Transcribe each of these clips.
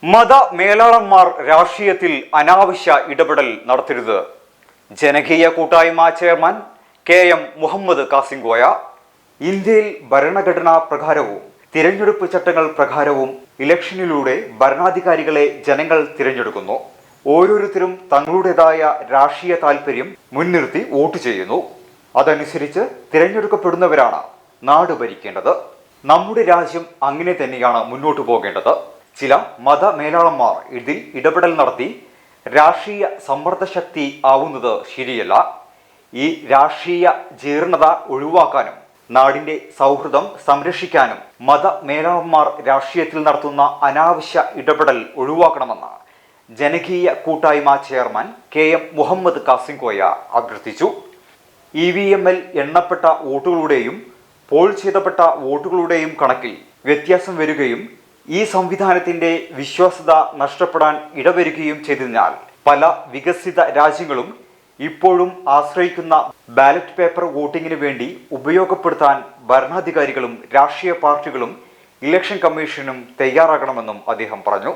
മതമേലാളന്മാർ രാഷ്ട്രീയത്തിൽ അനാവശ്യ ഇടപെടൽ നടത്തരുത്. ജനകീയ കൂട്ടായ്മ ചെയർമാൻ KM മുഹമ്മദ് കാസിംകോയ. ഇന്ത്യയിൽ ഭരണഘടനാ പ്രകാരവും തിരഞ്ഞെടുപ്പ് ചട്ടങ്ങൾ പ്രകാരവും ഇലക്ഷനിലൂടെ ഭരണാധികാരികളെ ജനങ്ങൾ തിരഞ്ഞെടുക്കുന്നു. ഓരോരുത്തരും തങ്ങളുടേതായ രാഷ്ട്രീയ താൽപര്യം മുൻനിർത്തി വോട്ട് ചെയ്യുന്നു. അതനുസരിച്ച് തിരഞ്ഞെടുക്കപ്പെടുന്നവരാണ് നാട് ഭരിക്കേണ്ടത്. നമ്മുടെ രാജ്യം അങ്ങനെ തന്നെയാണ് മുന്നോട്ടു പോകേണ്ടത്. ചില മതമേലാളന്മാർ ഇതിൽ ഇടപെടൽ നടത്തി രാഷ്ട്രീയ സമ്മർദ്ദ ശക്തി ആവുന്നത് ശരിയല്ല. ഈ രാഷ്ട്രീയ ജീർണത ഒഴിവാക്കാനും നാടിന്റെ സൗഹൃദം സംരക്ഷിക്കാനും മതമേലാളന്മാർ രാഷ്ട്രീയത്തിൽ നടത്തുന്ന അനാവശ്യ ഇടപെടൽ ഒഴിവാക്കണമെന്ന് ജനകീയ കൂട്ടായ്മ ചെയർമാൻ KM മുഹമ്മദ് കാസിംകോയ അഭ്യർത്ഥിച്ചു. EVM-ൽ എണ്ണപ്പെട്ട വോട്ടുകളുടെയും പോൾ ചെയ്യപ്പെട്ട വോട്ടുകളുടെയും കണക്കിൽ വ്യത്യാസം വരികയും ഈ സംവിധാനത്തിന്റെ വിശ്വാസ്യത നഷ്ടപ്പെടാൻ ഇടവരുകയും ചെയ്തതിനാൽ പല വികസിത രാജ്യങ്ങളും ഇപ്പോഴും ആശ്രയിക്കുന്ന ബാലറ്റ് പേപ്പർ വോട്ടിങ്ങിന് വേണ്ടി ഉപയോഗപ്പെടുത്താൻ ഭരണാധികാരികളും രാഷ്ട്രീയ പാർട്ടികളും ഇലക്ഷൻ കമ്മീഷനും തയ്യാറാകണമെന്നും അദ്ദേഹം പറഞ്ഞു.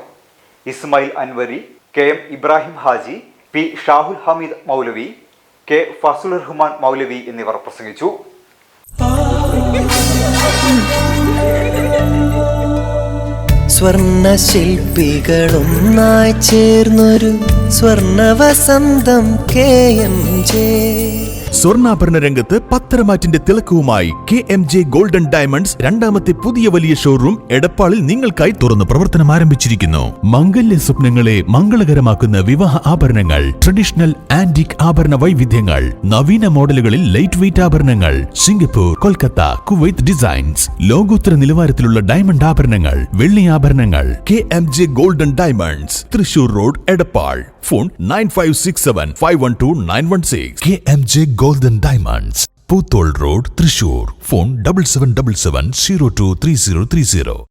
ഇസ്മായിൽ അൻവരി, KM ഇബ്രാഹിം ഹാജി, P ഷാഹുൽ ഹമീദ് മൗലവി, K ഫസുൽ റഹ്മാൻ മൗലവി എന്നിവർ പ്രസംഗിച്ചു. സ്വർണ്ണ ശില്പികളൊന്നായി ചേർന്നൊരു സ്വർണ്ണവസന്തം KMJ. സ്വർണ്ണാഭരണ രംഗത്ത് പത്തരമാറ്റിന്റെ തിളക്കവുമായി KMJ ഗോൾഡൻ ഡയമണ്ട്സ് രണ്ടാമത്തെ പുതിയ വലിയ ഷോറൂം എടപ്പാളിൽ നിങ്ങൾക്കായി തുറന്ന് പ്രവർത്തനം ആരംഭിച്ചിരിക്കുന്നു. മംഗല്യ സ്വപ്നങ്ങളെ മംഗളകരമാക്കുന്ന വിവാഹ ആഭരണങ്ങൾ, ട്രഡീഷണൽ ആന്റിക് ആഭരണ വൈവിധ്യങ്ങൾ, നവീന മോഡലുകളിൽ ലൈറ്റ് വെയ്റ്റ് ആഭരണങ്ങൾ, സിംഗപ്പൂർ, കൊൽക്കത്ത, കുവൈത്ത് ഡിസൈൻസ്, ലോകോത്തര നിലവാരത്തിലുള്ള ഡയമണ്ട് ആഭരണങ്ങൾ, വെള്ളി ആഭരണങ്ങൾ. KMJ golden diamonds, Thrissur road, Edappal. Phone 9567512916. KMJ golden diamonds, Poothole road, Thrissur. Phone 7777023030.